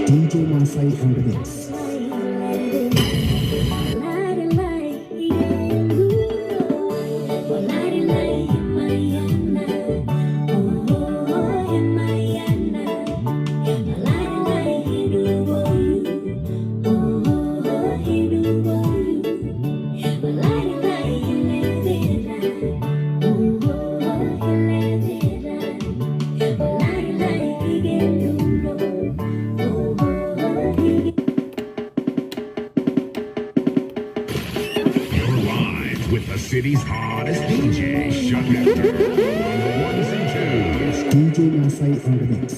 DJ Masai on the mix. City's hottest DJ, Shutmaster, on the ones and twos. DJ Masai on the mix.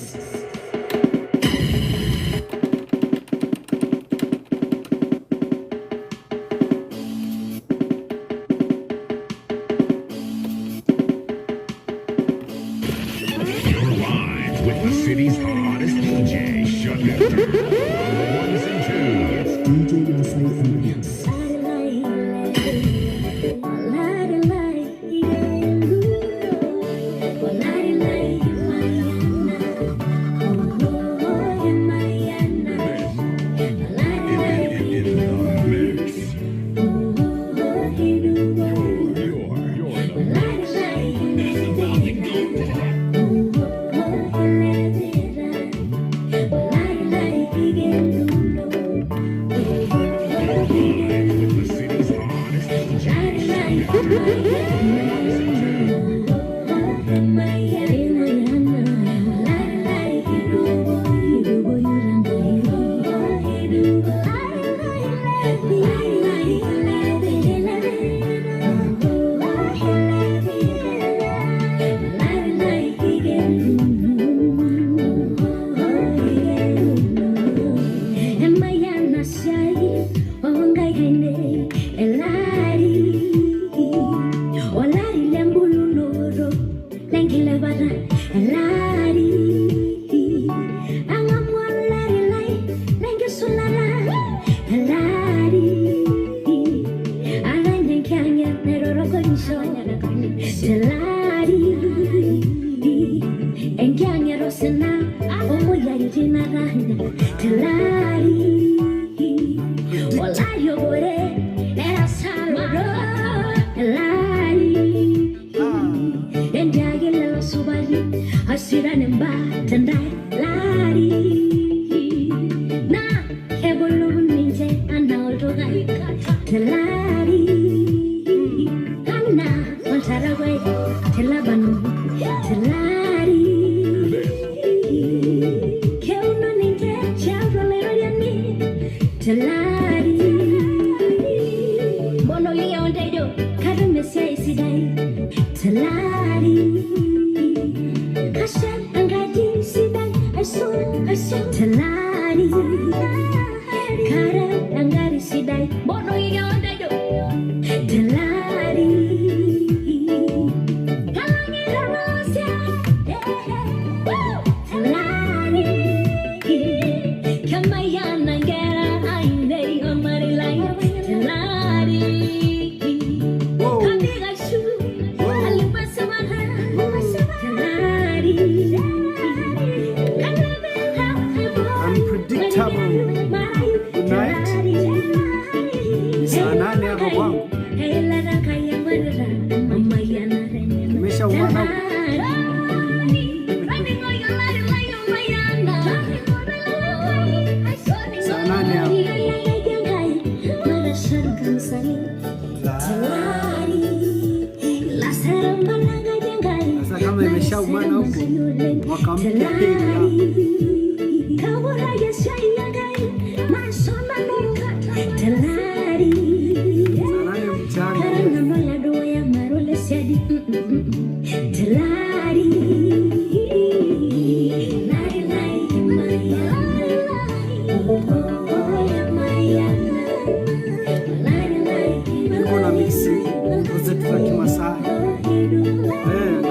You're live with the city's hottest DJ, Shutmaster, on the ones and twos. DJ Masai on the mix.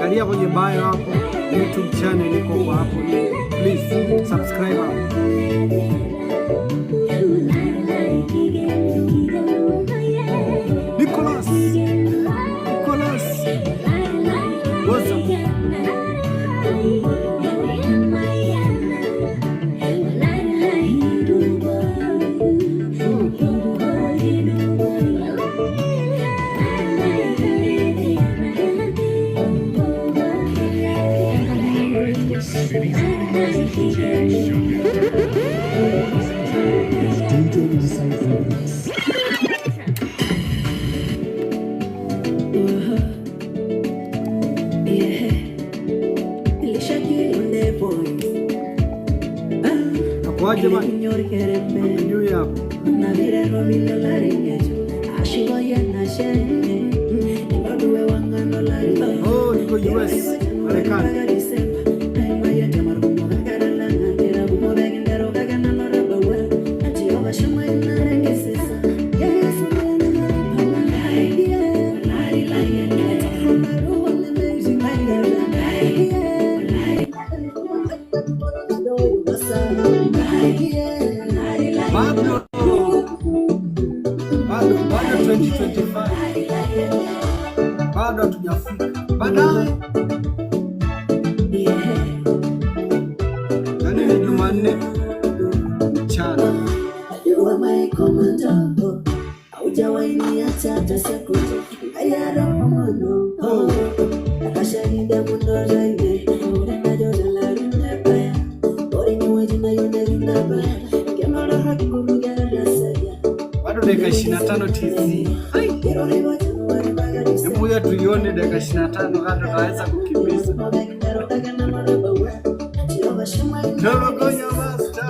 Angalia kwenye bio hapo, YouTube channel iko hapo. Please subscribe hapo. Nicholas. What's up? with city's hottest DJ, Sugar. DJ Masai on the mix. Kwaje man? New Year. Oh, niko US, Marekani. Bado 2025. Bado hatujafika. Baadaye. Yaani ni Jumanne mchana. Bado dakika 25 TZ. Hebu ya tuione dakika 25 hata tunaweza kukimbiza. Norogonya master.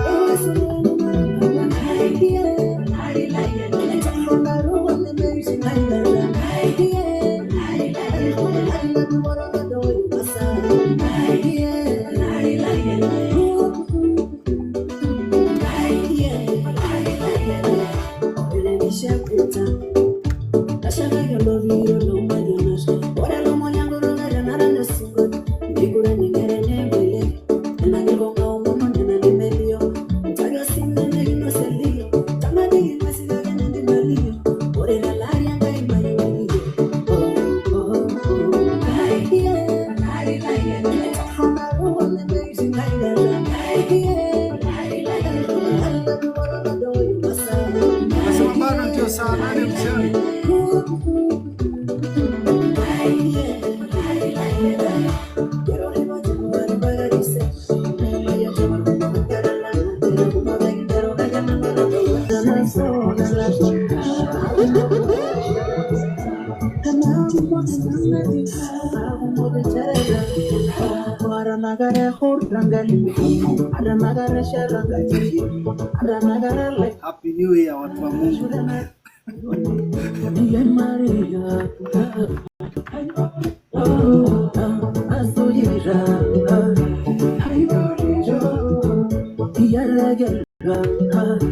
Happy New Year watu wa Mungu.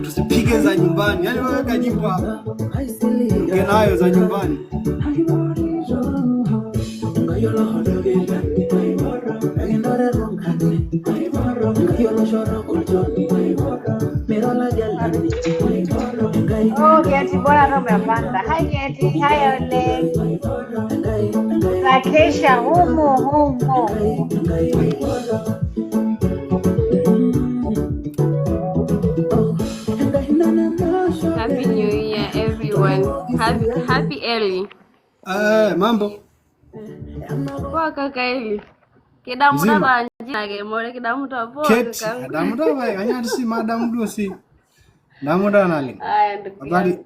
Tusipige za nyumbani, yaani wewe kajipa ugenayo za nyumbani. Oh, Geti, bora ndo umepanda. Hai Geti, hai Ole. Nakesha humo. Happy New Year everyone. Happy early. Mambo. Poa kaka Eli. Kidamuda banjage more kidamuda poa kaka. Kidamuda baya kanya si madam dua si. Damuda nali.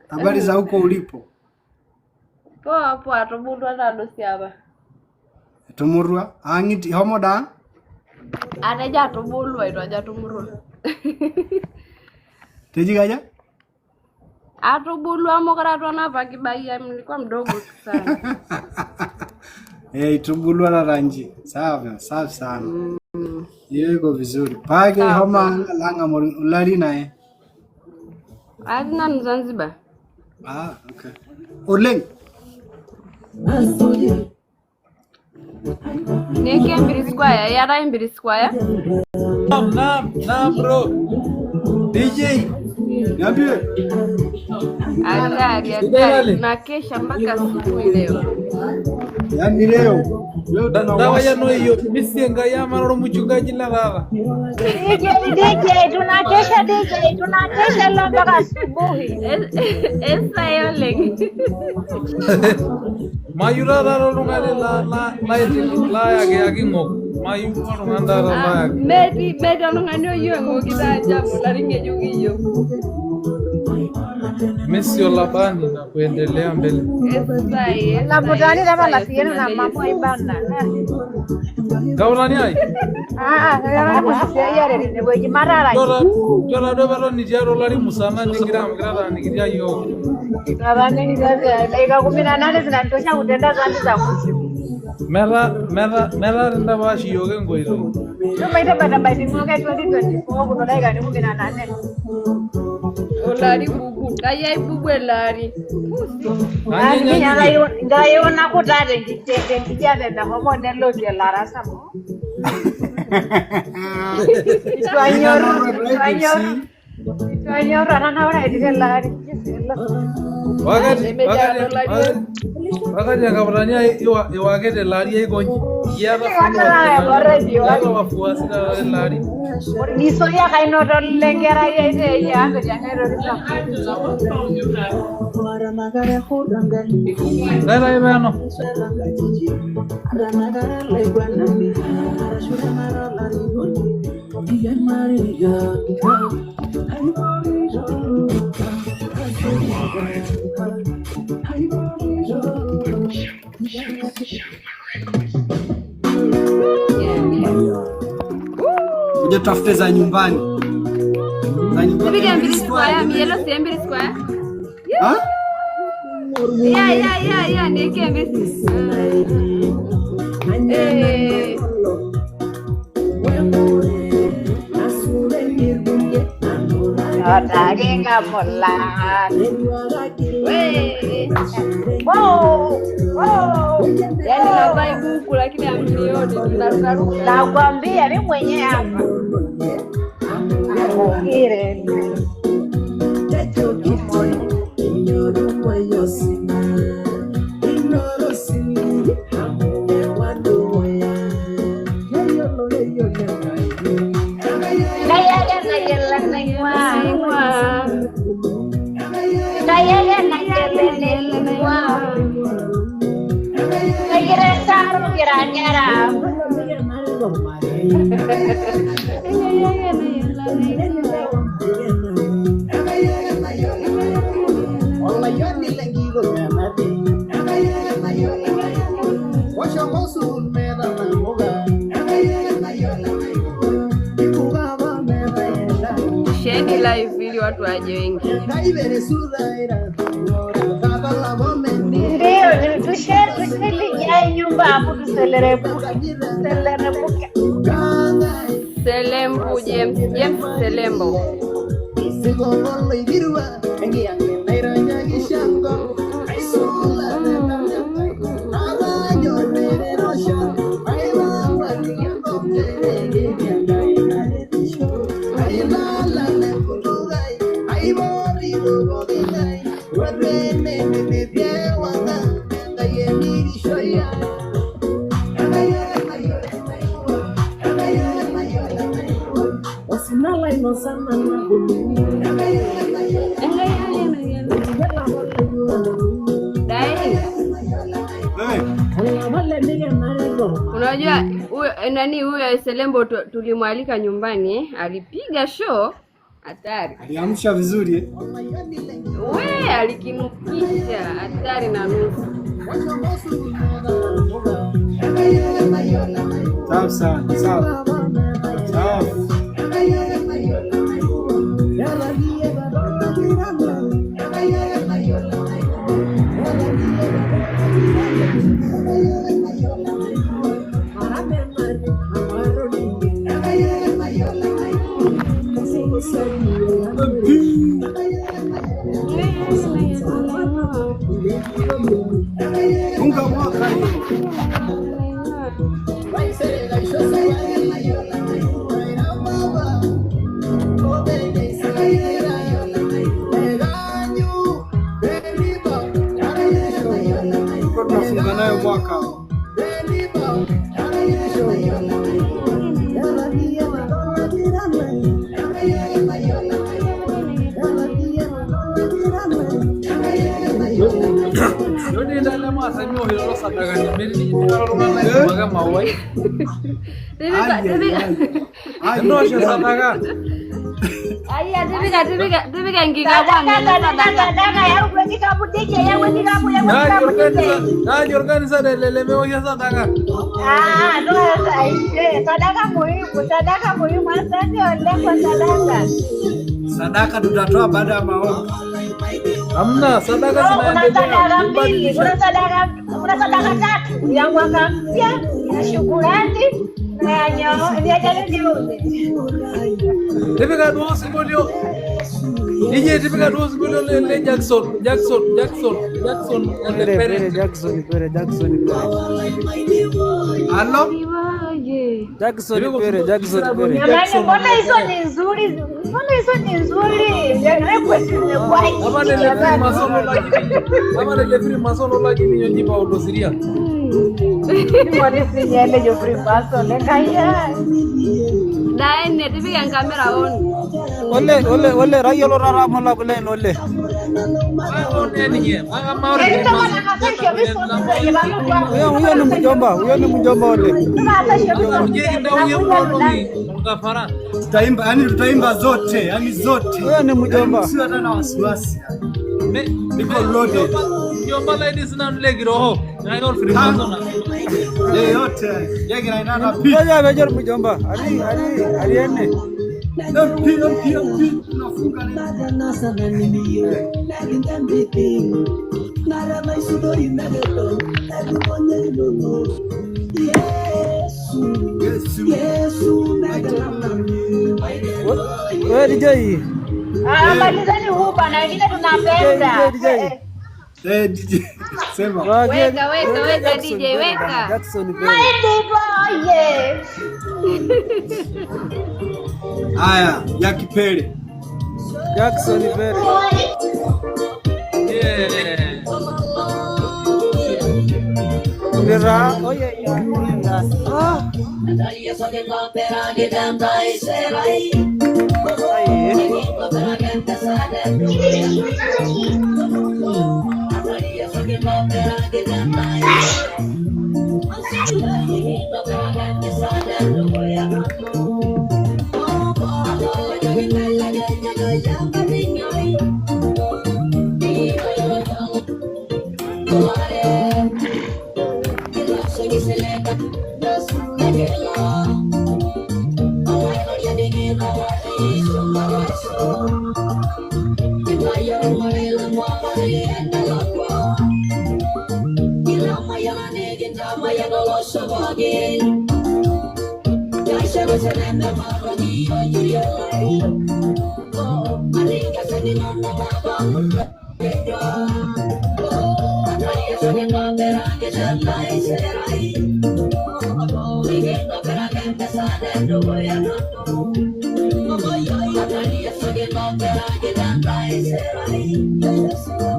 Habari za huko ulipo? Poa tubundwa ndo si hapa. Tumurwa angiti homoda? Anaja tubulwa ito aja tumurwa. Teji gaja? Atubulwa mokara na pakibaya nilikuwa mdogo sana. Tubulwa na ranji. Sawa sana. Yego vizuri. Page homa langa ulali nae. Adina Zanzibar. Okay. Oleng. Neke Mbiri Square, yara Mbiri Square. Na bro. DJ. Niambie. Agari na kesha mpaka asubuhi leo. Yaani leo dawa ya no hiyo misenga ya maroro mchungaji la baba. DJ tunakesha leo mpaka asubuhi. Esa yole. Mayura daro ngale la ya ke akingo. mayu oltung'ani taata layaki. Metii oltung'ani oyieu kita ajabu larin ng'ejuk iyieu. Messi olabani na kuendelea mbele. Labutani dapat latihan nama mau ibana. Kaulani ai? Sekarang masih ya dari ini gue gimana lagi? Jora do bero ni jaro lari musana nigira ta nigira yo. Karena ini saya, kalau kumina nane zinatosha kutenda zangu za kusimu. Mera nda bashi yoge ngoiro. Cuma itu pada bayi mwaka 2024 kutoka gani kumina nane. Olari bubu, kaya bubu elari. Ani ngayo na kutade ngitende na homo nelo ke lara samo. Itu rana ora itu lari. Wakati akabrania iwagete lari igonyi. Yaba wafuasi na lari. Niso ya kaino lengera yeye ya ndo jangero risa. Dara ibano. Uje tafute za nyumbani. Piga mbili square, mielo si mbili square. Ha? Ya, nieke mbili. Daging gamelan. Wow. Yaani navaa buku lakini amnioni tunaruka. Nakwambia mimi mwenyewe hapa. Ngire. Sheni live ili watu waje wengi. Ndio, tushelijae nyumba hapo tuselerebuka. Selembu James Selembo. Unajua huyo Selembo tulimwalika nyumbani, alipiga show hatari. Aliamsha vizuri alikinukisha hatari na nusu. Sawa. Funga mwaka tunafunga nayo mwaka. Yodi ndale masa nyo hilo sadaka ni meri ni kalo ngana maga mawai Ndosho sadaka. Aya, tipika ngikabwange sadaka ya ukweki kabu DJ ya ukweki kabu ya ukweki kabu DJ. Nani organiza lelemewa sadaka. No, sadaka muhimu asante ole kwa sadaka. Sadaka tutatoa baada ya maombi. Hamna sadaka zinaendelea. Kuna sadaka tatu ya mwaka mpya, ya shukrani na ya jana jioni. Tipika dosi bolio. DJ tipika dosi bolio le Jackson. Pere Jackson. Hello? Jackson Pere. Jamani, mbona hizo ni nzuri? Ama nile free masono lakini nyonyi pa udosiria. Mbona sinyele yo free masono kaya. daene tipika kamera on. Ole rayolo rara mola kule ole. One niye. Huyo ni mjomba ole. Mkafara. Tutaimba zote, zote. Huyo ni mjomba. Sio hata na wasiwasi. Niko loaded. Mjomba ladies na nlegi roho. Ngayo free masono. Yote. Yeye anaenda pia. Yeye amejor mjomba. Ali ene. Pia tunafunga Wewe DJ. Malizeni huba na wengine tunapenda. DJ. Sema. Weka DJ weka. Jackson Pere. Yeah. Haya, ya Kipere. Jackson Pere. Yeah. Ngera, oye ya.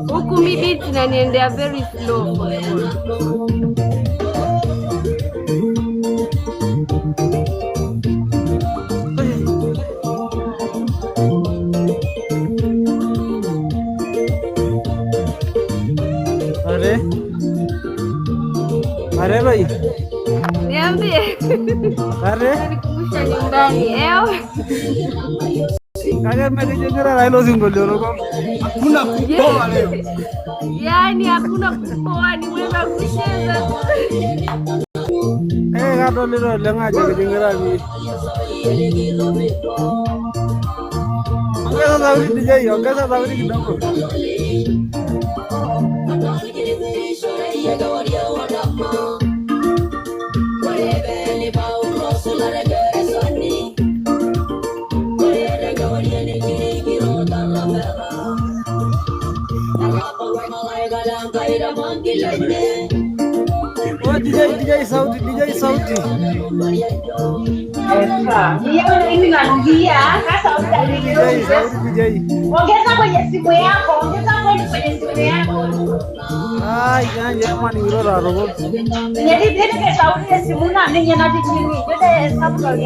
Huku mi beat inaniendea very slow. Are bhai. Niambie. Are? Nikumbusha nyumbani. Agar mekijengera Raila Singolio loko. Hakuna kupoa leo. Yaani hakuna kupoa, ni wewe kucheza. Gato lilo lenga jengera mi. Ongeza sauti DJ, ongeza sauti kidogo. DJ sauti. Hivi narudia sasa ongeza kwenye simu yako, ongeza kwenye simu yako. Ai, ganja mwana irora robo. Nyeri tena ke sauti simu na ninye na tichini. Yote sababu gani?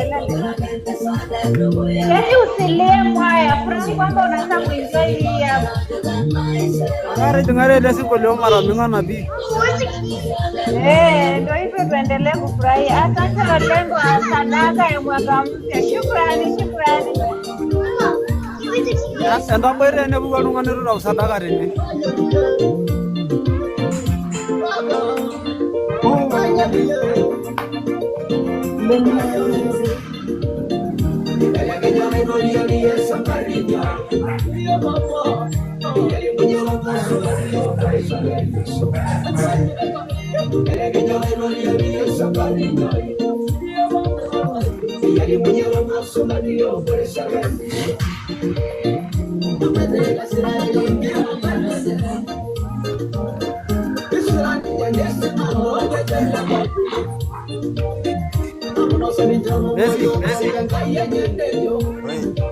Yaani usilemwa ya furahi kwamba unaanza kuenjoy hii hapa. Ngare dasi kwa leo mara mingi na bi. Ndio hivyo tuendelee kufurahi. Asante walengo wa sadaka ya mwaka mpya. Shukrani. Enda mbere ne buga ngane ro sadaka rene.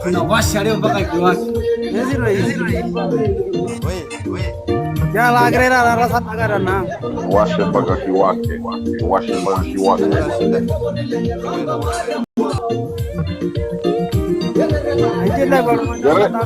Tunawasha leo mpaka kiwaki. Ya la grera la rasa tagara na. Washe mpaka kiwake. Ajenda kwa mwana.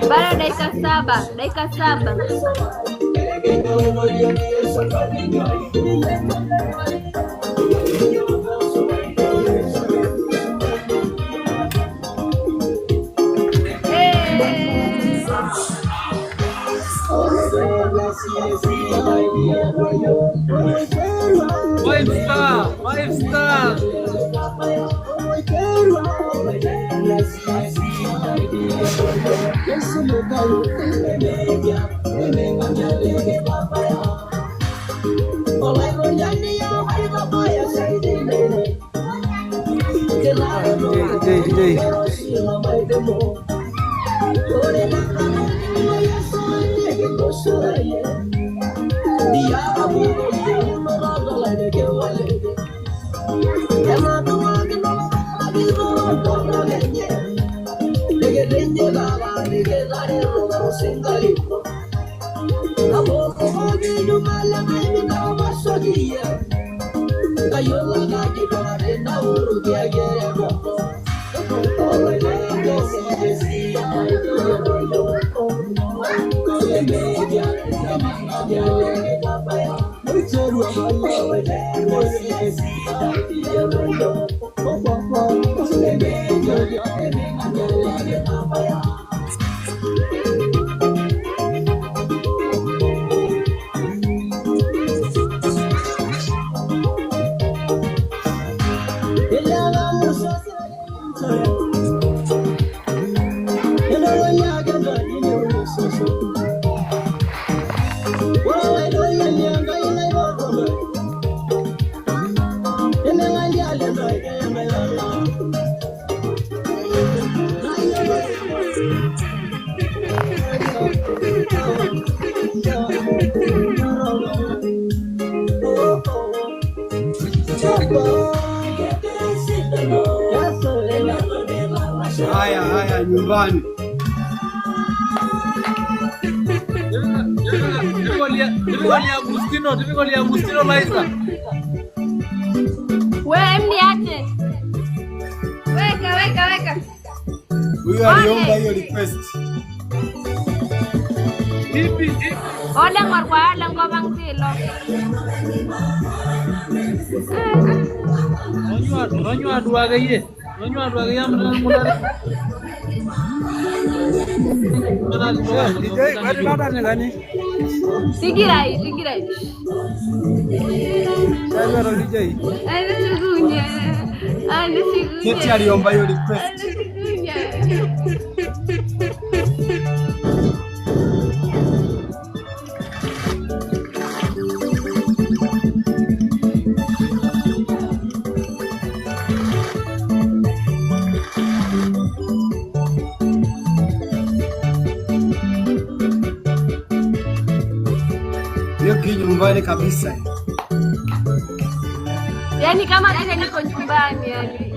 Bara dakika 7. Five star. Haya nyumbani. Typical Agustino Liza. Wewe mniache. Weka. Huyu aliomba hiyo request. Ipi. Oda ngorwa ngobang silo. Nonywa duaga ye amna. DJ bari lada ne gani. Sigirai. Sasa DJ. Ana sigunya. Keti aliomba hiyo request. kinyumbani kabisa. Yaani kama vile niko nyumbani yani.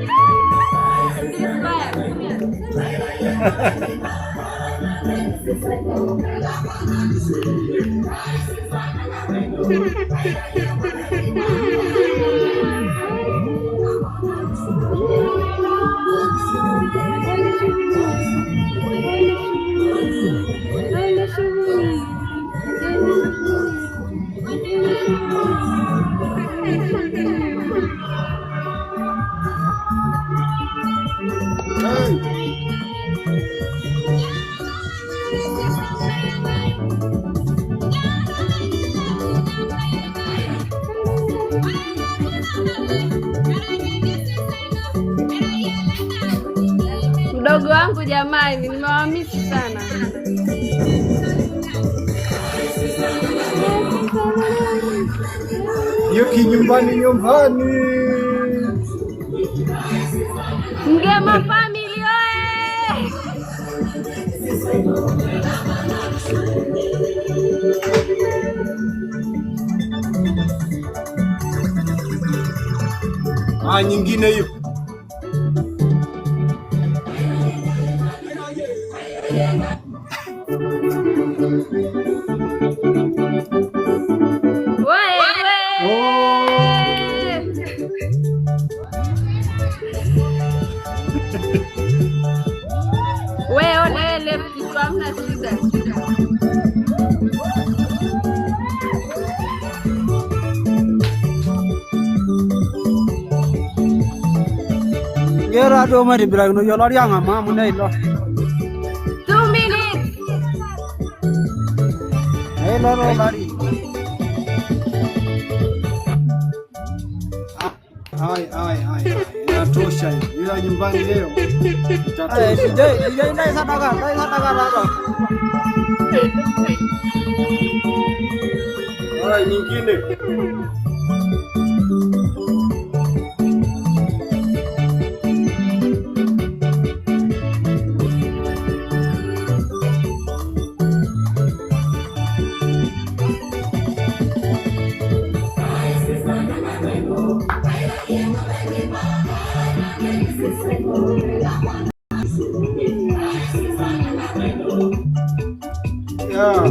Mdogo wangu jamani, nimewamisi sana. Yuki nyumbani. Mgema family oe. Nyingine hiyo. Gera do mari bilang no yolor yang ama munai lo. 2 minutes. Hello lari. Ai. Inatosha hiyo. Ila nyumbani leo. DJ naye sadaka lado. Nyingine.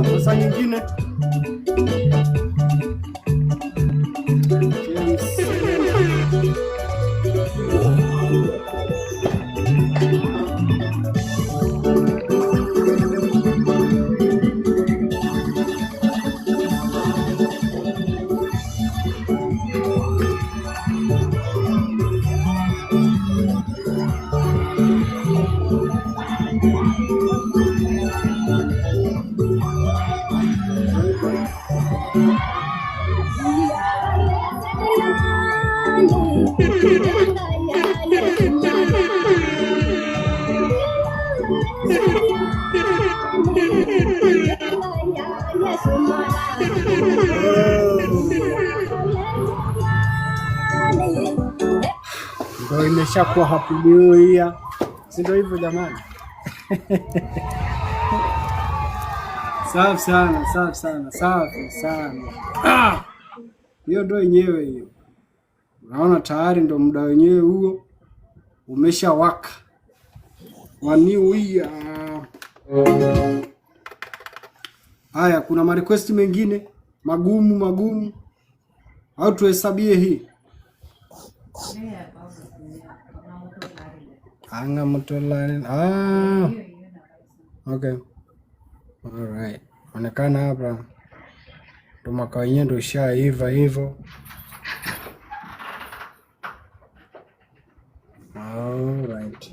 Sasa nyingine. Ndio imeshakuwa happy new year. Si ndio hivyo jamani? Safi sana. Hiyo ndio yenyewe hiyo. Unaona tayari ndio muda wenyewe huo umeshawaka. Wa new year. Haya, kuna ma request mengine magumu au tuhesabie hii? Anga motolani. Okay. Alright. Onekana hapa. Ndo makao yenyewe ndo shaiva hivyo. Alright.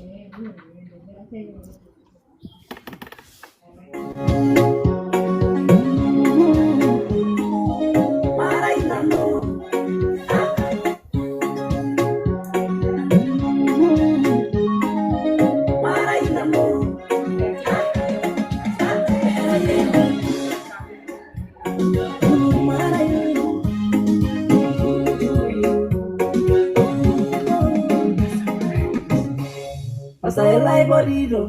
Saya borido,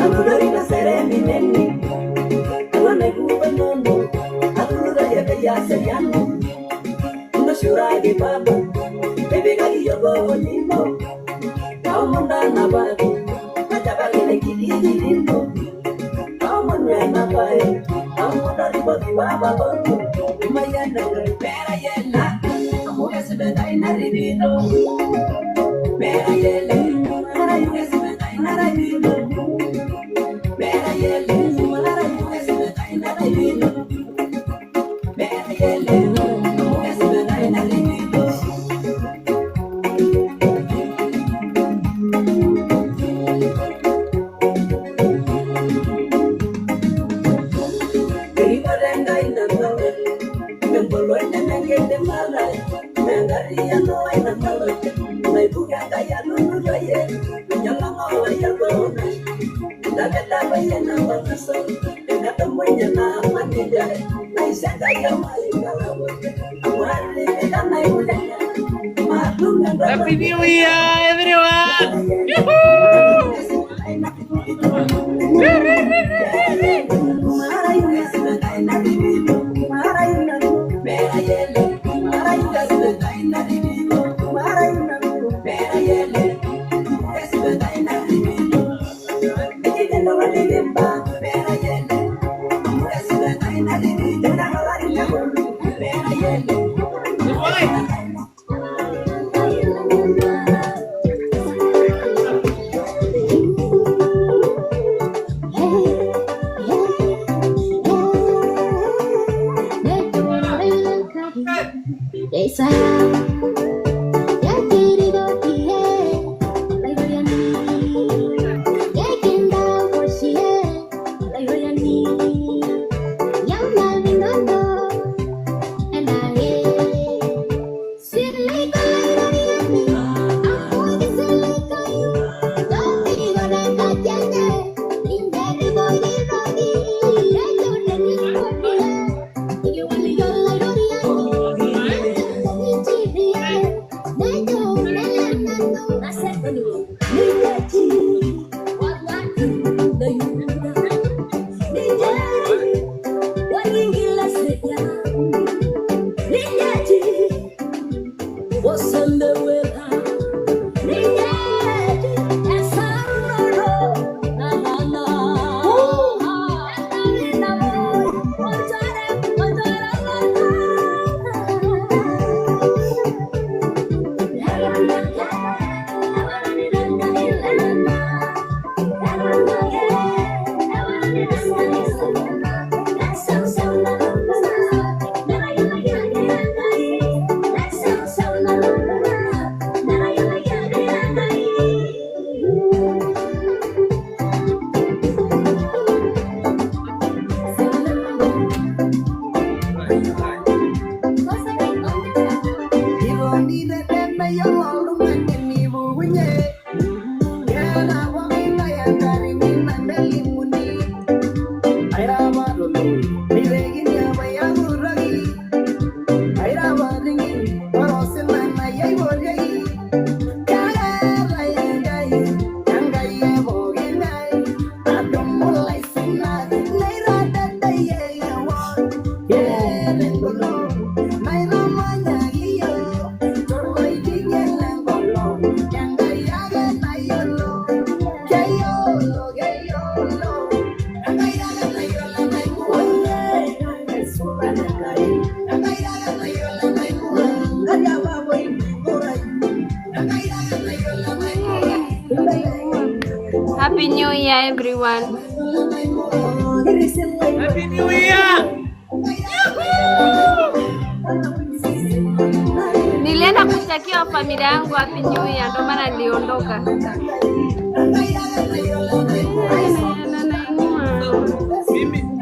agudorina seremi neni, kala negu benono, agudora ya kaya saya. Happy New Year, everyone! Happy New Year, everyone. Happy New Year! Nilienda kutakia familia yangu Happy New Year, ndio maana niliondoka.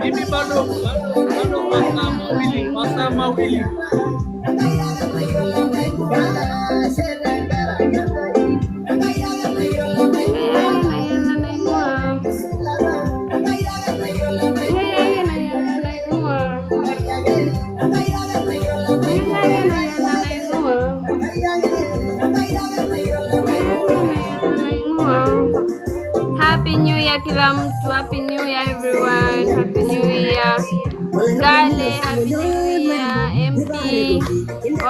Mimi bado masaa mawili. Happy New Year kila mtu. Happy New Year everyone. Happy New Year. Gale, Happy New Year. MP,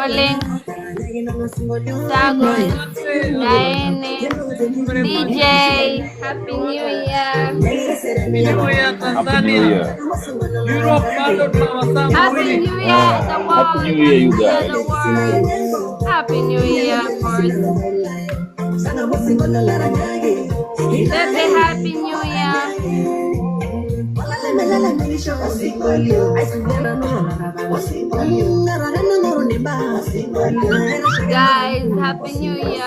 Oleng, Sago, Daene, DJ, Happy New Year. Happy New Year, Tanzania. Europe, bado tunawasama Happy wili. New Year, the world. Happy New Year, you guys. The world. Happy New Year, of course. Baby, Happy New Year. Guys, Happy New Year.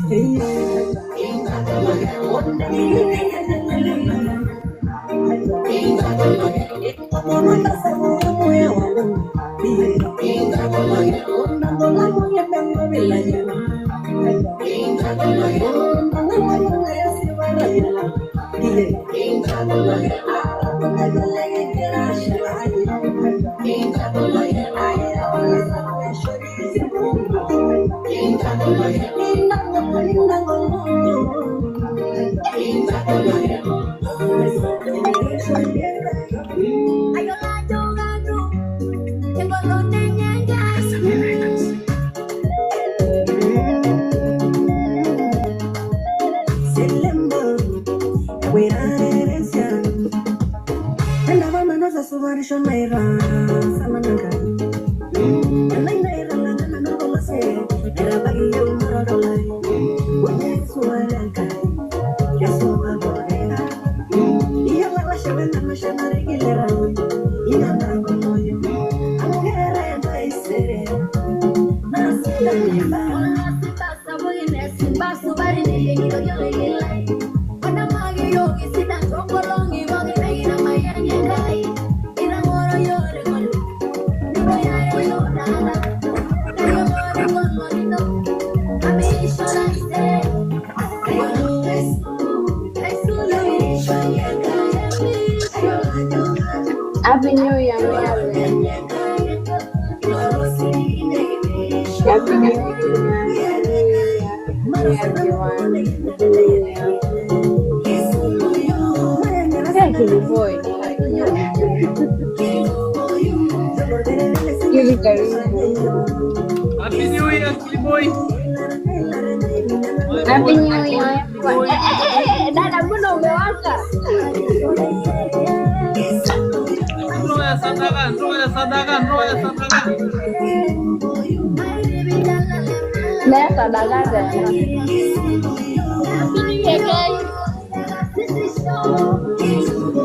Hey. Happy New Year. Happy New Year. Happy New Year, Mary. Happy New Year, everyone. Thank you, boy. Happy New Year, Kiliboy. Happy New Year, everyone. Dada, mbona umewaka? Ndoa ya sadaka. Na sadaka tena.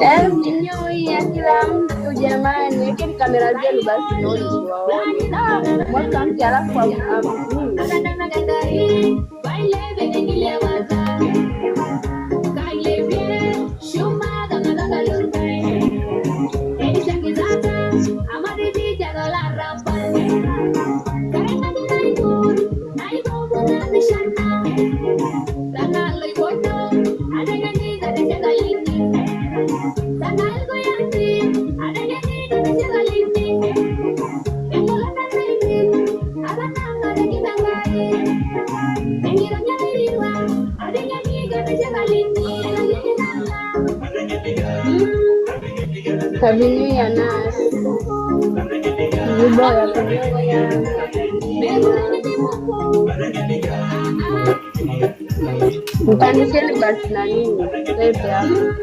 Happy New Year kila mtu jamani, wekeni kamera zenu basi nione waone. Mwaka mpya alafu Happy New Year, Nas. Viboya, Happy New Year. Mtaniseni basi na nini? Pepe hapo.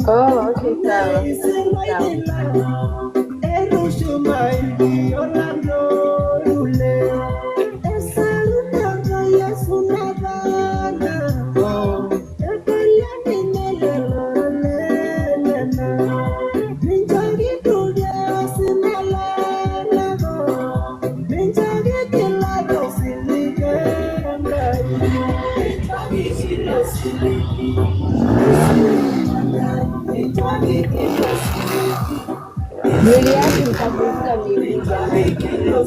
Oh, okay, sawa. Mwili yake itakuza miguu.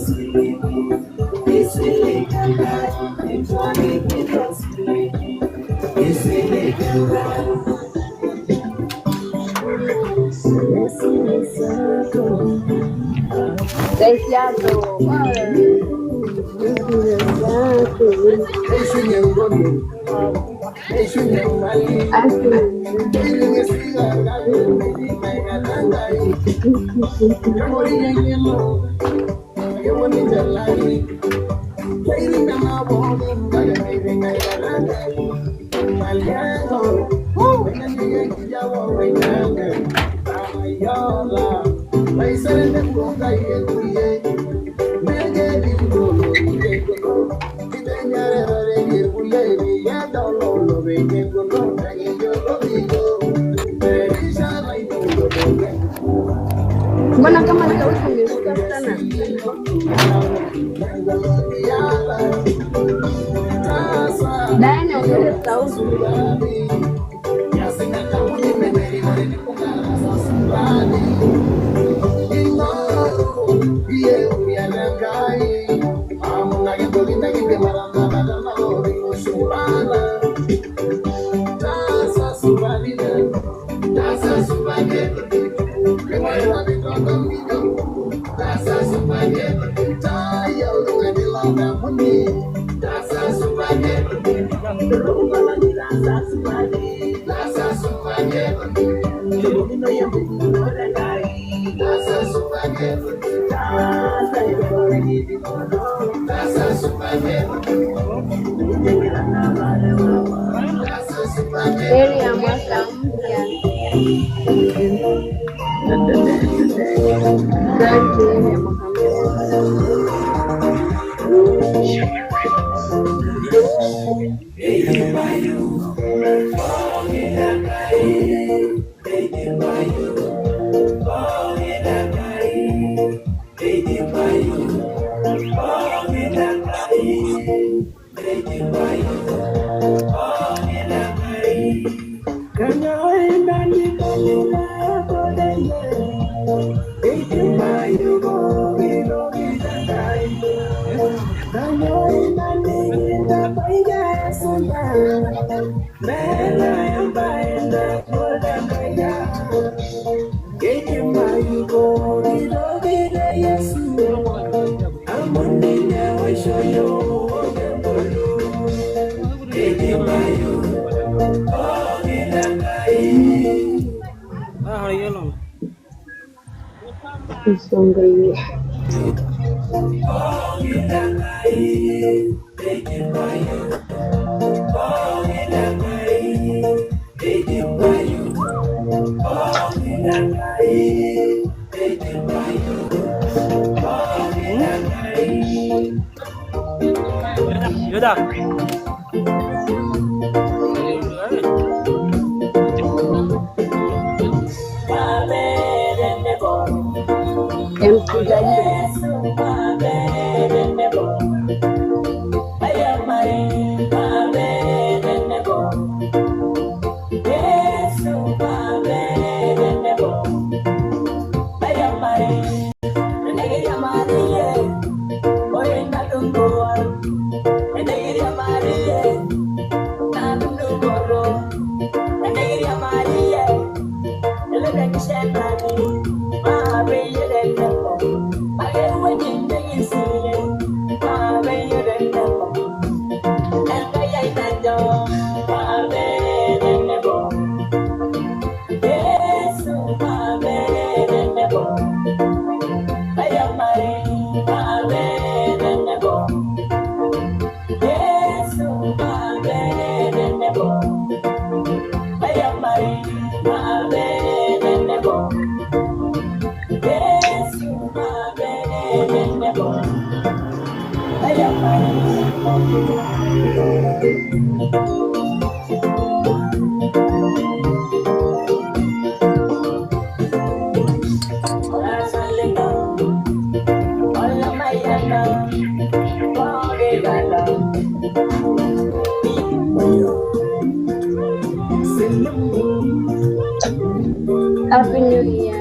Mbona kama sauti imeshuka sana? Dani ongeza sauti. Heri ya mwaka mpya. Happy New Year.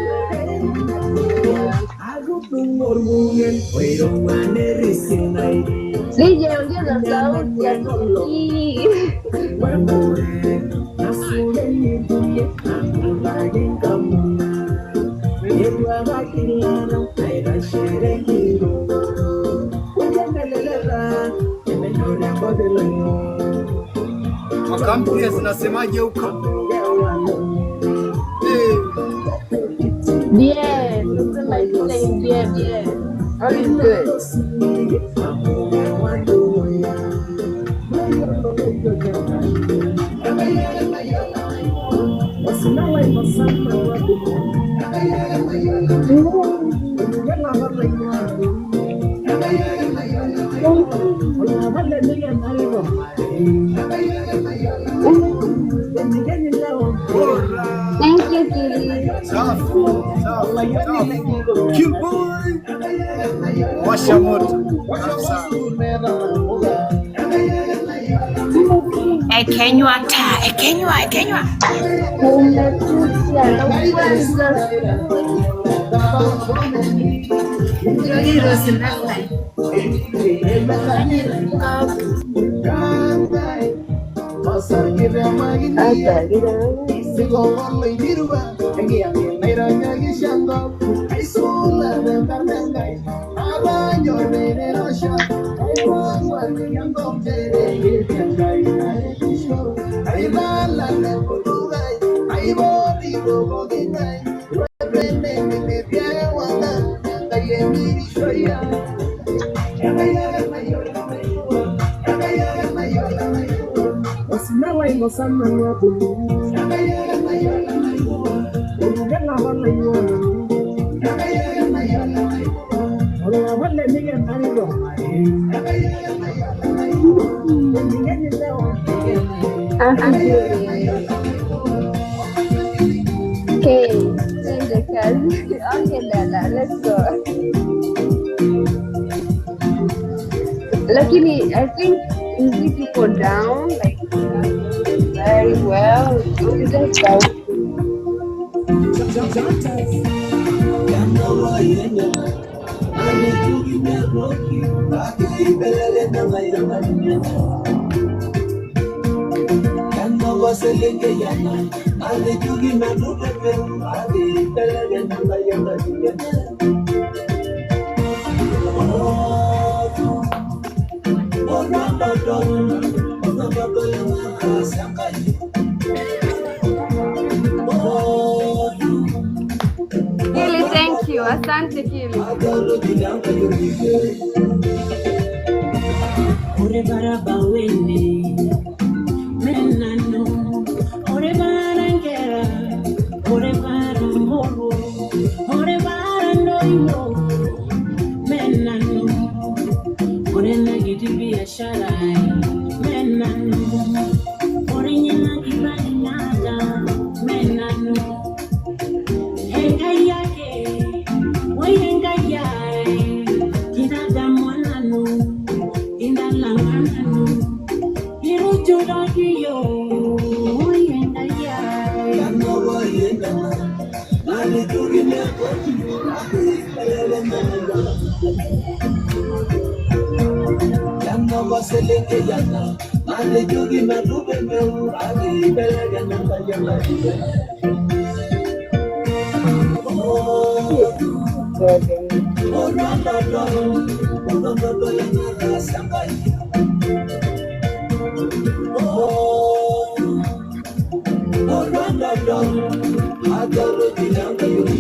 DJ, un día nos damos ya aquí. Makampuni zinasemaje huko? Bien, something like saying bien. All is good. Thank you, Kitty. Washa moto. Ekenywa. Okay, change the card. Okay, Lala, let's go. Luckily, I think easy to go down, like very well. Just go. Kili, thank you. Asante Kili. Engai waseleke yana mane jogi matube meu agi belega namba yana oh no yana sampai oh no agaro dilanga yuri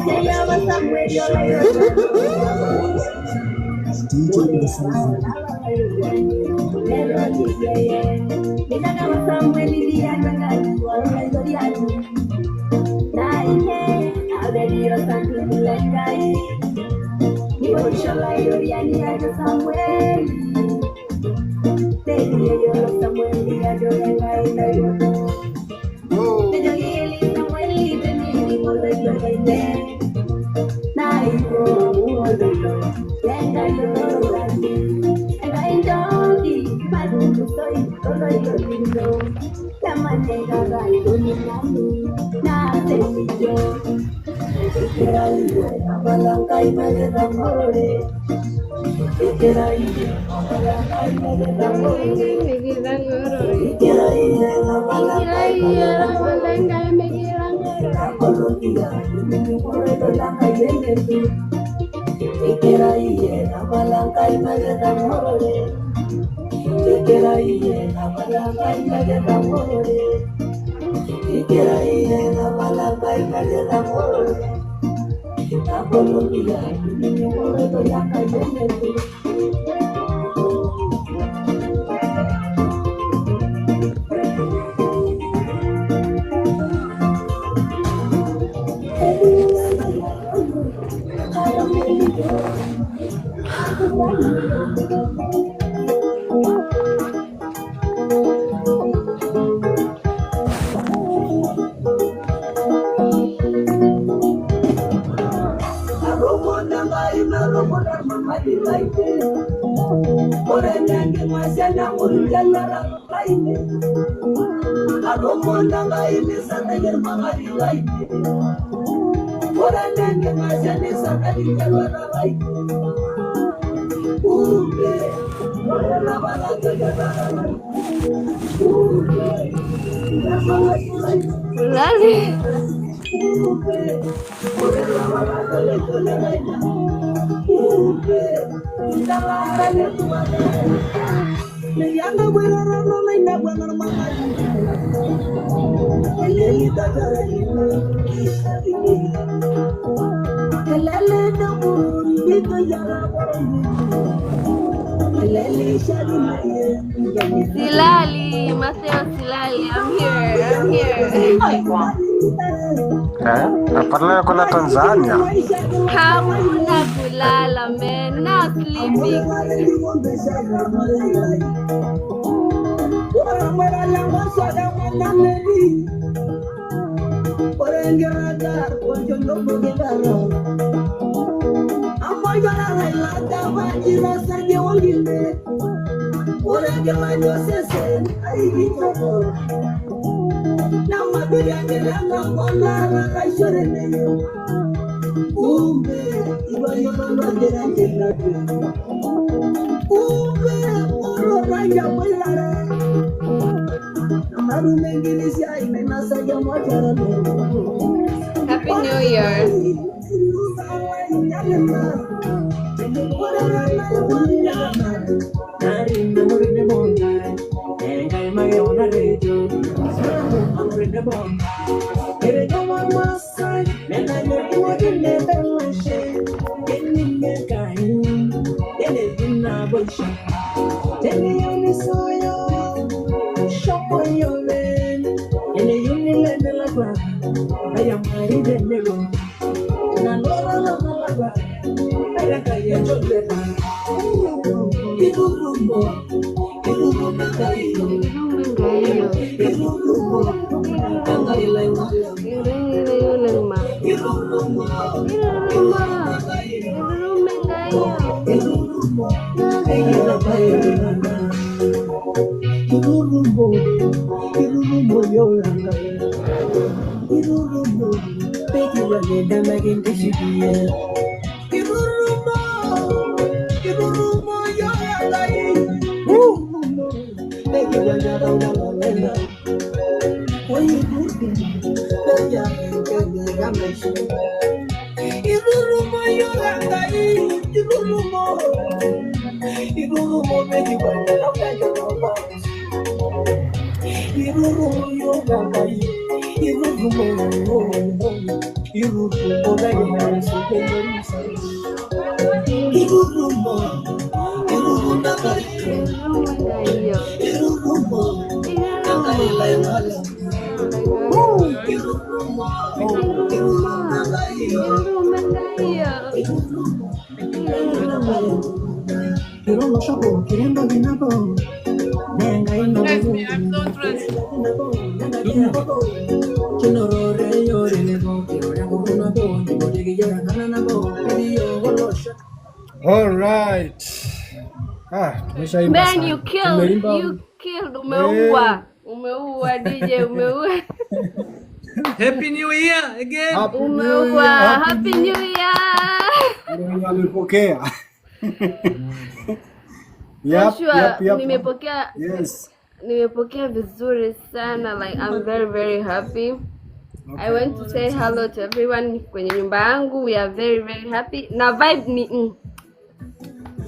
DJ Masai Silali, Maseo Silali, I'm here. Napalala ko na Tanzania. Hakuna kulala, man. Not sleeping. Happy New Year. All right. Man, you killed. Umeua DJ, umeua. Happy New Year again. Happy New Year. Nimepokea. Yep. Nimepokea. Yes. Nimepokea vizuri sana. Like I'm very very happy. Okay. I want to say hello to everyone kwenye nyumba yangu. We are very very happy. Na vibe ni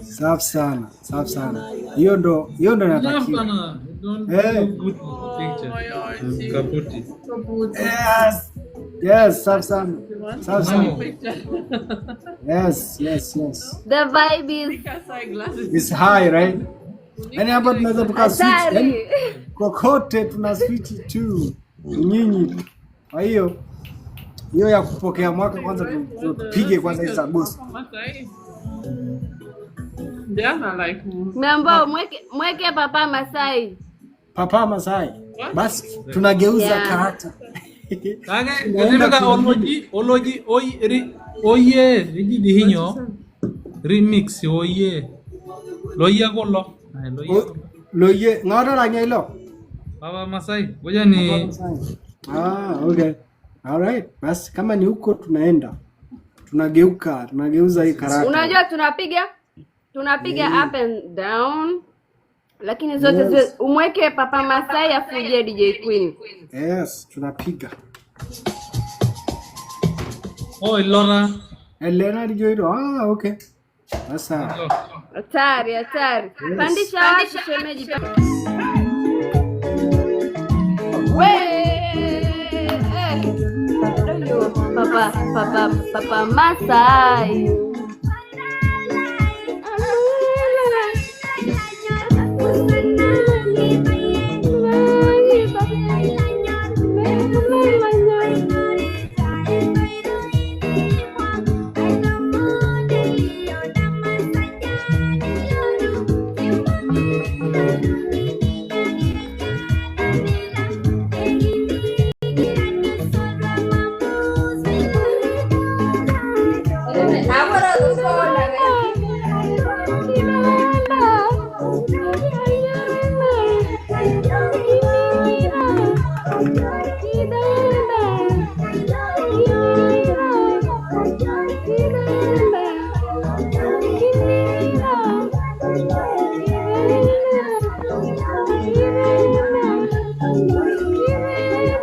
safi sana. Hiyo ndo natakiwa. Good picture. Kaputi. Yes, safi sana. Yes. The vibe is high, right? Yani hapa tunaweza tukaswitch. Yani kokote tuna switch tu. Nyinyi. Kwa hiyo ya kupokea mwaka kwanza tupige kwanza hizo boss. Jana like Mambo mweke Papa Masai. Papa Masai. Basi tunageuza karata. Kage ndio oye rigi hinyo remix oye. Loya golo. Loye ngoro la nyailo. Papa Masai. Ngoja ni okay. All right. Basi kama ni huko tunaenda. Tunageuza hii karata. Unajua tunapiga up and down. Lakini zote umweke Papa Masai afuje DJ Queen. Yes, tunapiga. Elena DJ. Okay. Sasa. Hatari. Pandisha watu shemeji. Papa Masai.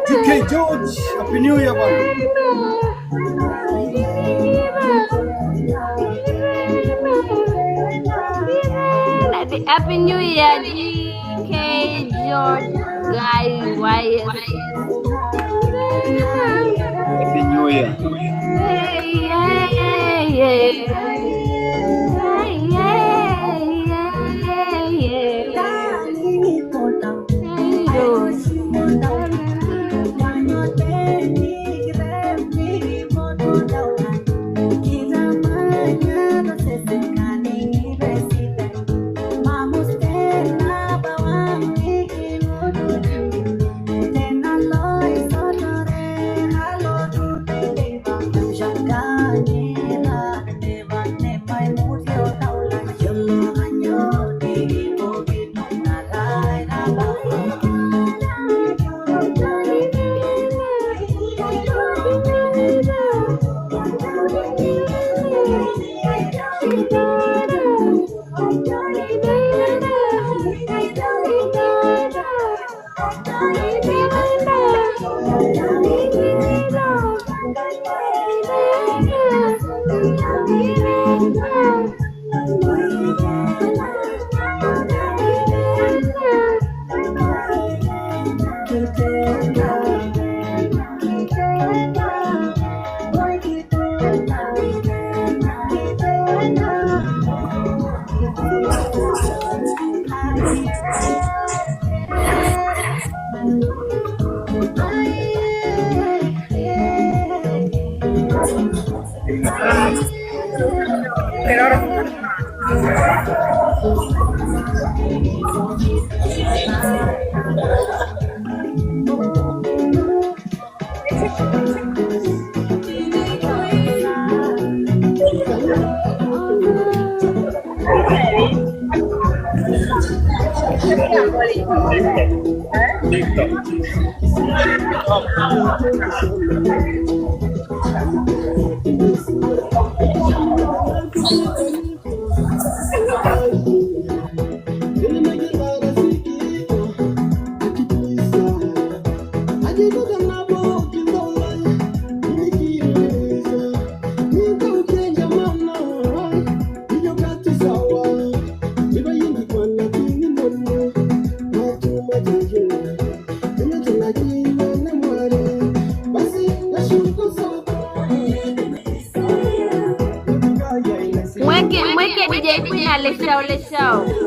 DK George, Happy New Year, man. Happy New Year, DK George, guys. Happy New Year. Mweke DJ Queen aleshao.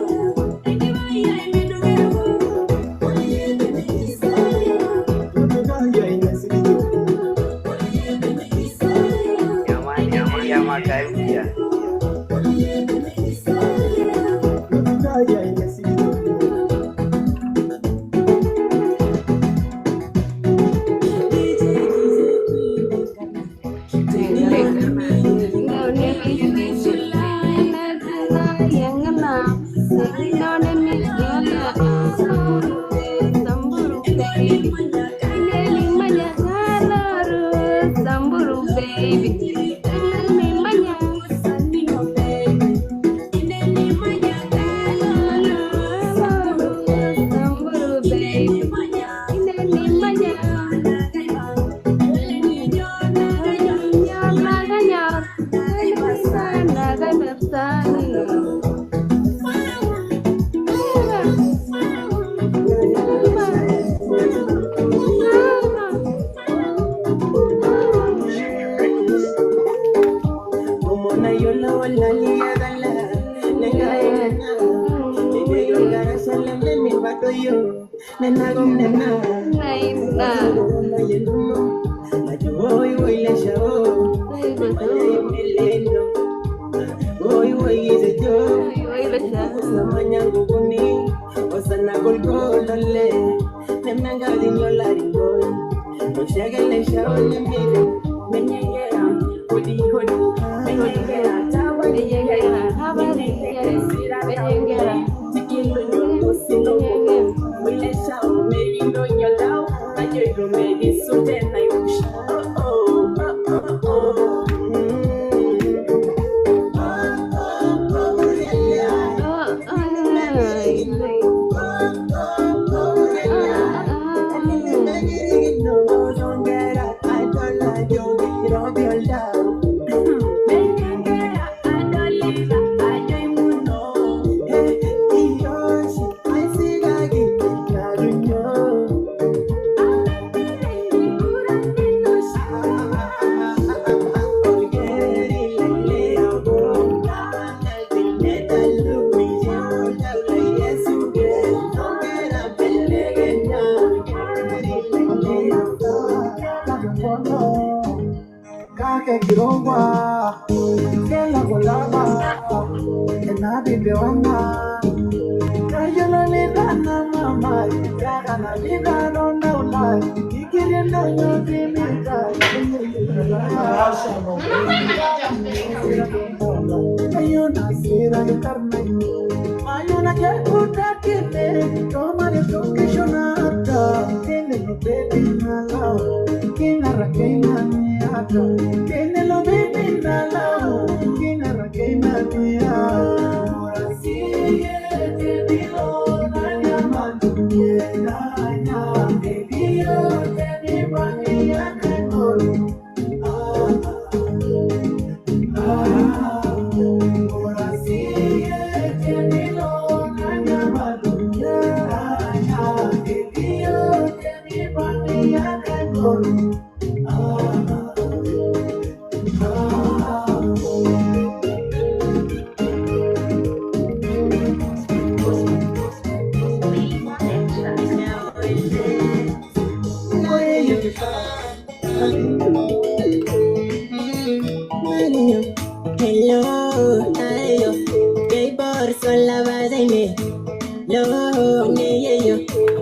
Lo ne yo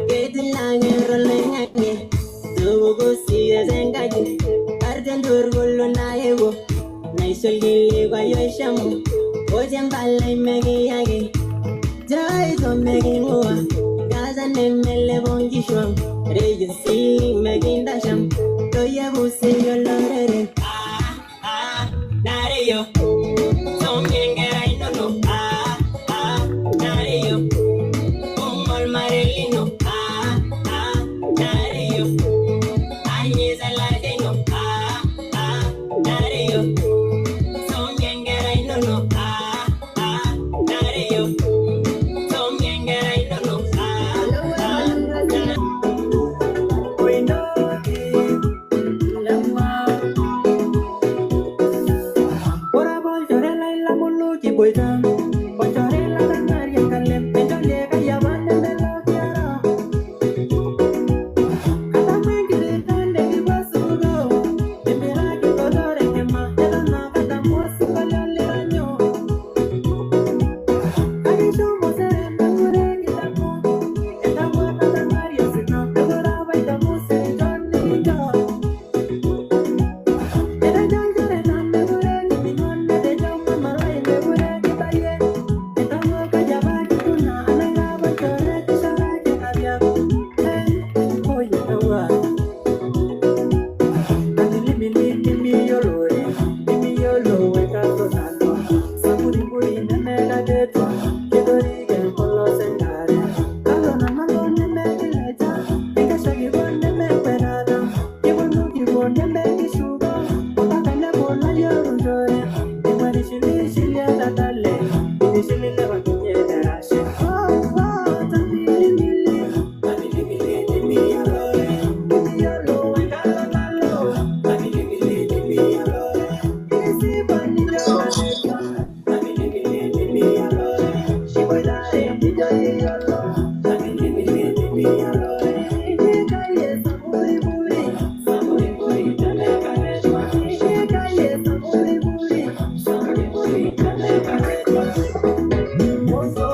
ke tilange rolengane Tugo siya zengaje Arden durgolo na ewo Na isolgili kwa yo shamu Ojem balay megi yage Jai to megi mua Gaza nemele bongi shwam Regency megi ndasham Toya busi yo lorere Nare yo Tomengera inono Nare yo Umol marelino Nare yo Anyeza latino Nare yo Tomengera inono Nare yo Tomengera inono Ora voglio la muluki boita Pochore la canaria calle Pecho llega y abande de lo que hará Cada me quiere darle que va su go Y mira que colores que más de la nave da mozo para el año Ahí somos serena por que estamos Esta buena canaria si no te adoraba y estamos en Johnny John Era yo llorando por él y mi mano de yo mamá y me pure que está bien Estamos callados que una alegra por llorar que sabe que había Oye, no va Limi yo lo he casonando Samuri puri nene la deto Que dorigen con los engares Calona malo nene que le echa Eka shagi bon nene perada Que bueno que bon nene que suga Ota kane bola yoru jore Ewa di shili ala dale Di shili leva kunye de rashe Tambili mili alore Limi yo lo he casonando Limi alore Isi bani yo la deto Limi alore Si voy dare di yo yolo Limi alore Ika ye samuri buri Tane kanetwa Ika ye samuri buri Tane kanetwa Mozo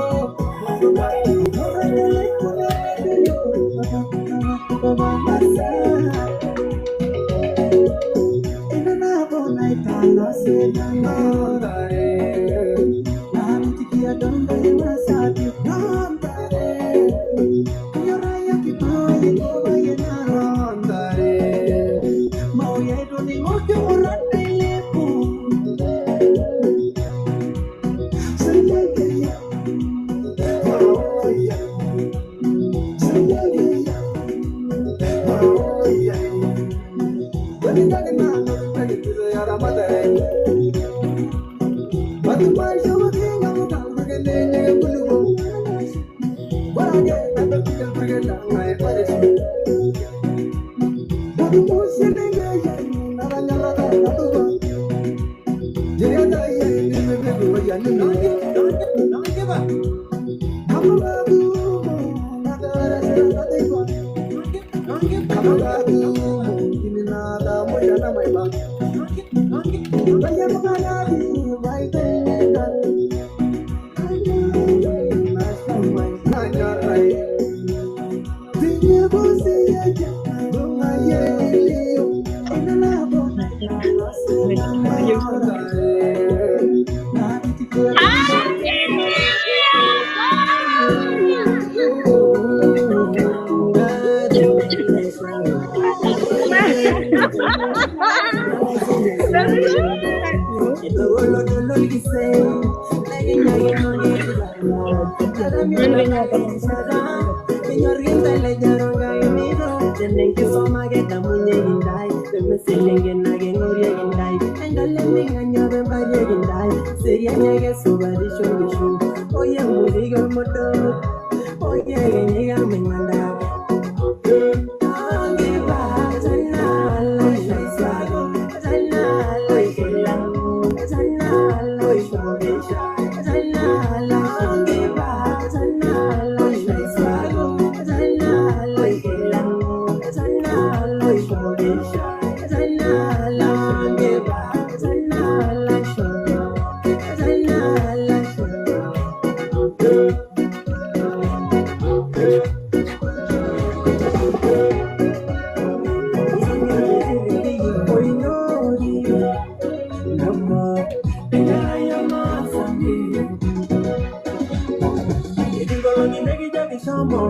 jogi shomo.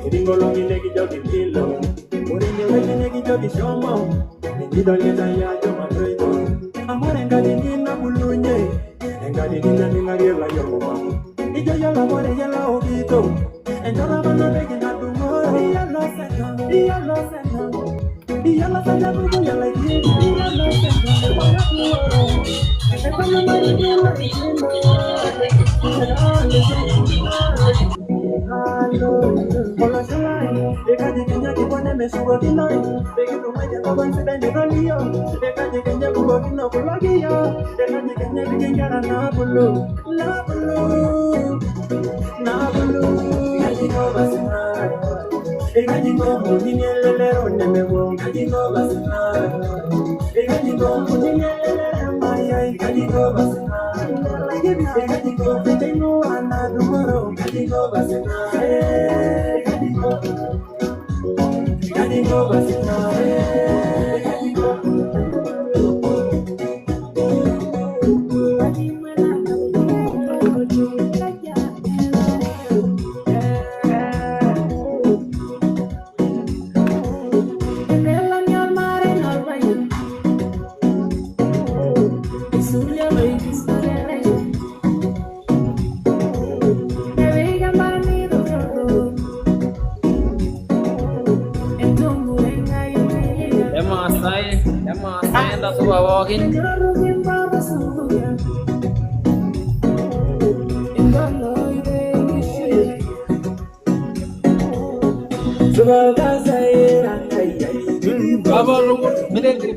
Iringo longi neki jogi pilo. Uringe weki neki jogi shomo. Nikido lina ya joma toito. Amore ngali nina bulunye. Ngali nina ningariela yoma. Ijo yola more yela obito. Enjora bana begi na dumoro. Yalo sena. Yalo sena bubu yala yi. Yalo sena. Ekana mari yala yi. Hola, Shalai. Deja de que ya que pone me subo de noche. Deja que me llevo con su daño rollo. Deja de que ya cubo que no pulo aquí yo. Deja de que ya que ya na pulo. Na pulo. Gallino basnar. Gallino mundini lelero ne me wo. Gallino basnar. Gallino mundini lelero maya. Gallino basnar. Gallino tengo ana dumoro. Gallino basnar. Gallino basnar. Walking.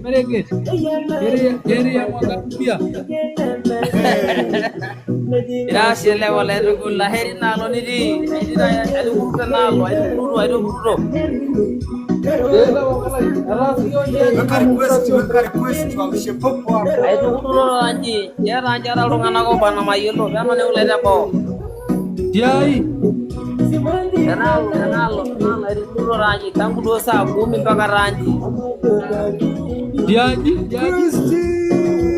Mereke. Keri yang makan pia. Gracias le vale con la herina lo ni di. Herina ya lu kenal lo, itu buru. Bakar request walishe popo hapo. Itu buru anji. Ya ranjara lo ngana ko bana mayelo. Ya mane uleda ko. Jai. Kenal itu buru ranji. Tangku dosa bumi bakar ranji. Jaji.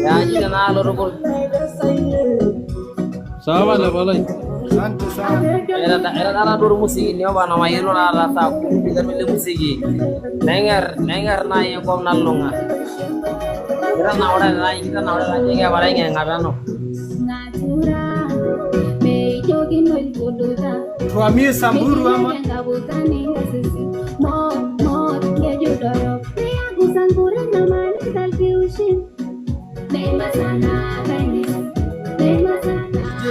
Jaji kenal lo ko. Sawa la balai. Asante sana. Era dulu musik ini apa nama itu nara tahu kita milih musik dengar na yang kau nalunga kita nawar lagi ya barang yang ngabano Tuamie Samburu ama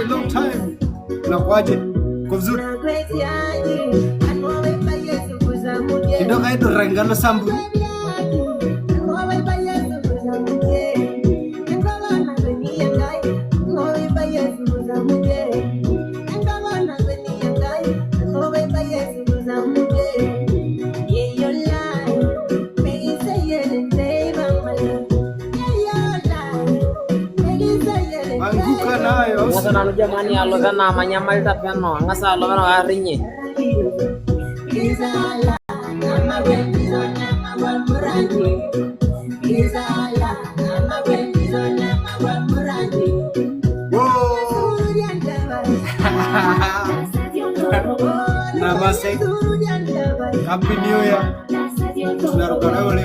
long time. Unakuaje? Kwa vizuri? Kidogo hiyo rangano Samburu. Anguka nayo. Ngasa nanu jamani alo kan namanya Malta Piano, ngasa alo kan harinya. Namaste. Happy New Year. Tunaruka wale.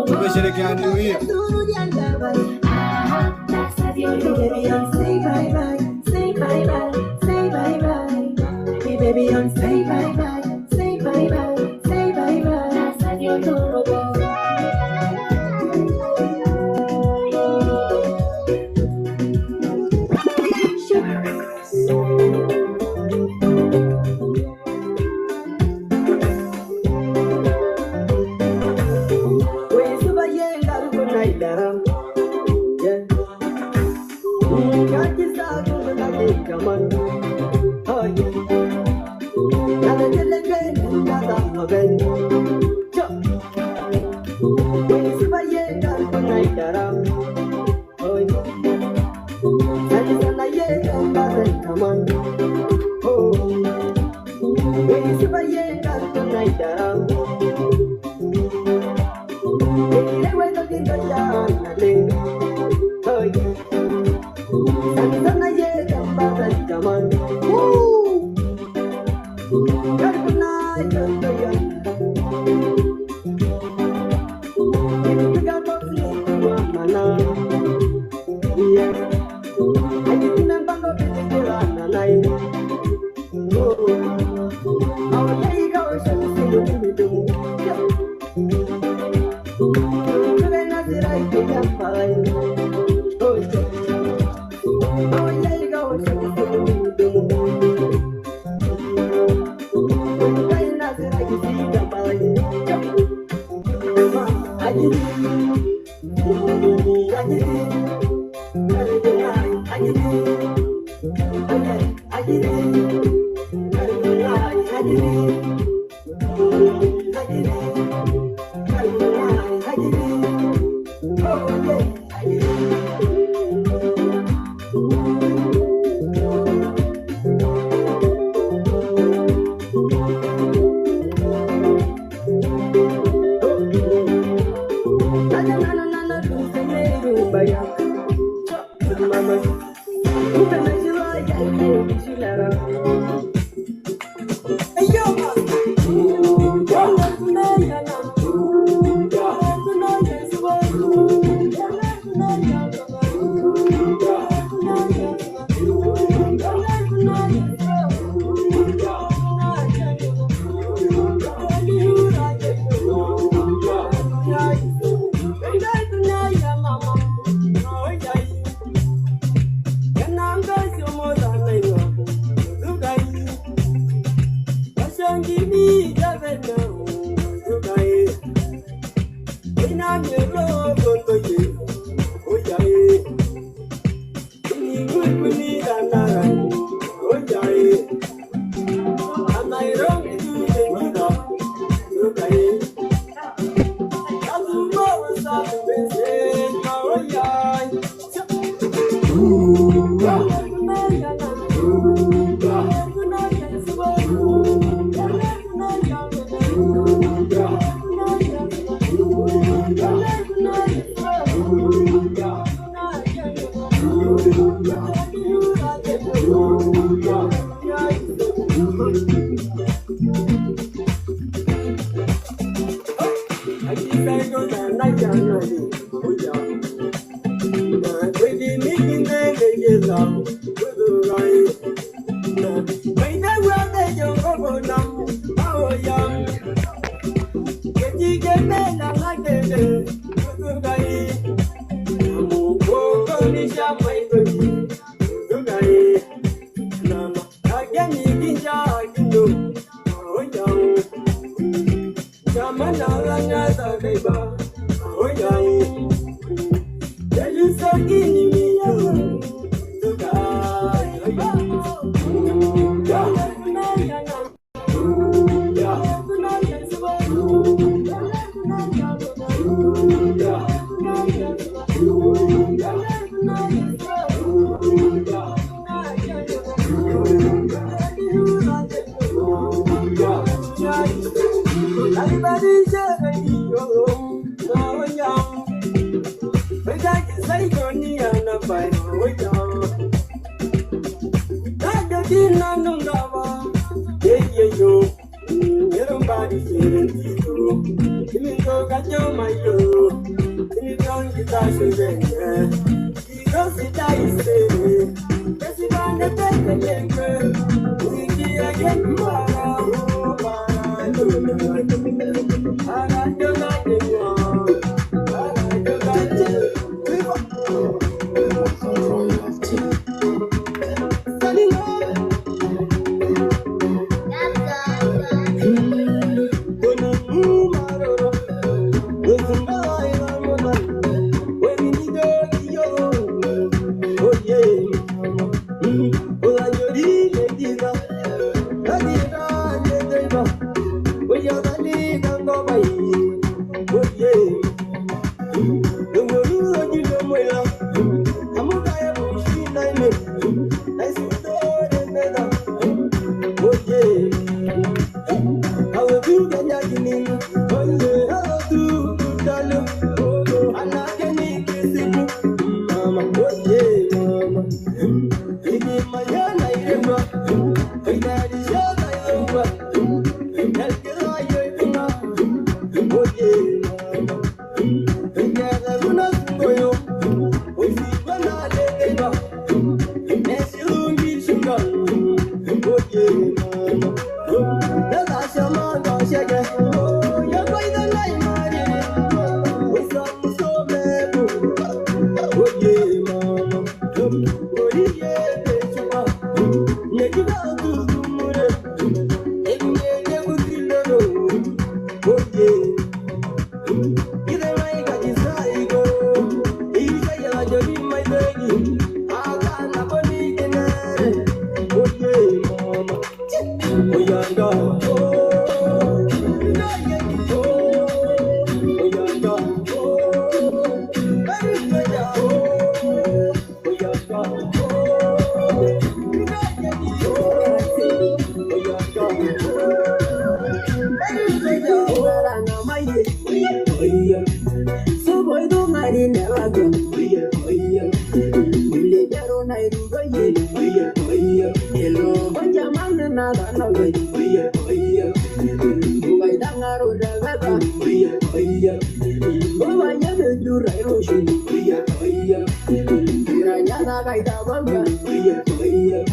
Tumesherehekea New Year. Say bye bye, say bye bye, say bye bye. Baby, say bye bye, say bye bye, say bye bye.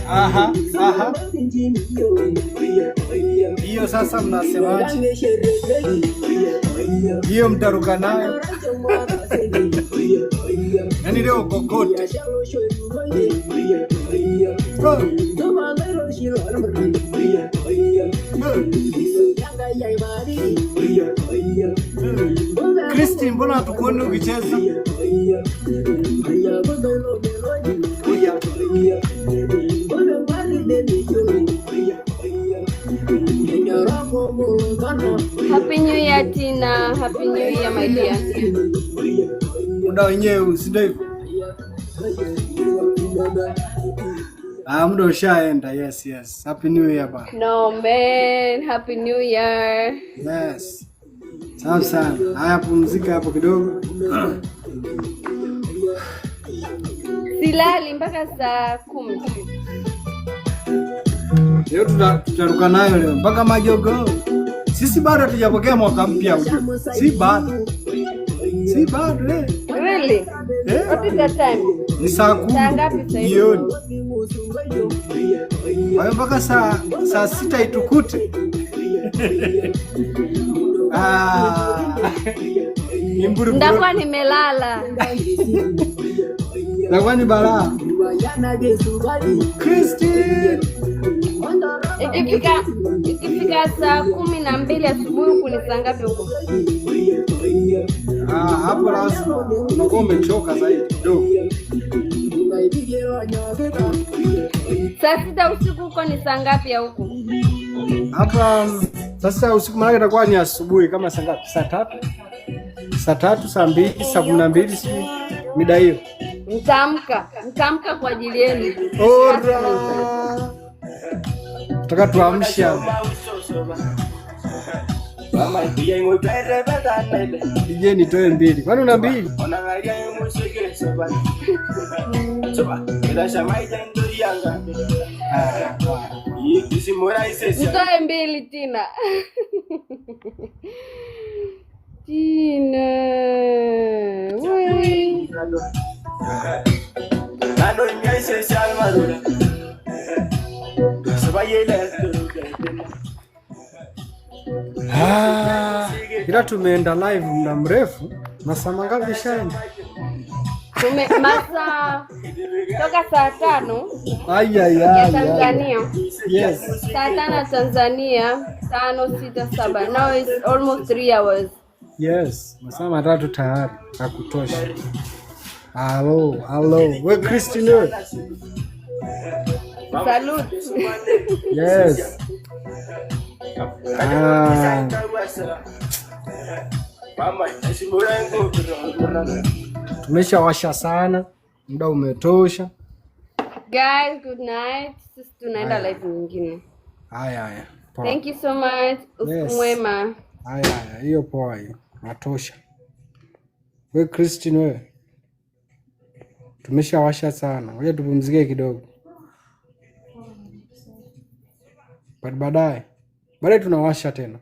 Aha. Hiyo sasa mnasemaje? Hiyo mtaruka nayo. Yaani leo kokote. Christine, mbona hatukuoni ukicheza? Happy New Year Tina, Happy New Year my dear. Muda wenyewe si ndio hivyo? Muda ushaenda. Yes. Happy New Year ba. No man, Happy New Year. Yes. Sawa sana. Haya, pumzika hapo kidogo. Silali mpaka saa 10. Leo tutaruka nayo leo mpaka majogo. Sisi bado hatujapokea mwaka mpya ujue. Si bado. Really? What is the time? Ni saa 10 jioni. Hayo mpaka saa 6 itukute. Ndakuwa nimelala. Ndakuwa ni balaa. Christine. Ikifika saa 12 asubuhi huku ni saa ngapi huko? Hapo lazima unakuwa umechoka zaidi kidogo. Saa 6 usiku huko ni saa ngapi ya huko? Hapa sasa usiku maana itakuwa ni asubuhi kama saa ngapi? Saa 3? Saa 3, saa 2, saa 12 si mida hiyo. Mtamka kwa ajili yenu. Ora. Tutaka tuamsha. DJ nitoe 2. Kwani una 2? Nitoe 2 Tina. Tina. Wewe. Ila tumeenda live muda mrefu. Masaa mangapi shaenda? Masaa toka saa 5 ya Tanzania. Yes. Saa 5 Tanzania, 5, 6, 7. Now it's almost 3 hours. Yes, masaa 3 tayari hakutosha. Hello. We Christine. Salute. Yes. Tumeshawasha sana. Muda umetosha. Guys, good night. Sisi tunaenda live nyingine. Haya. Thank you so much. Usiku mwema. Haya, hiyo poa hiyo. Natosha. We Christine wewe. Tumeshawasha sana. Ngoja tupumzike kidogo. Baadaye tunawasha tena.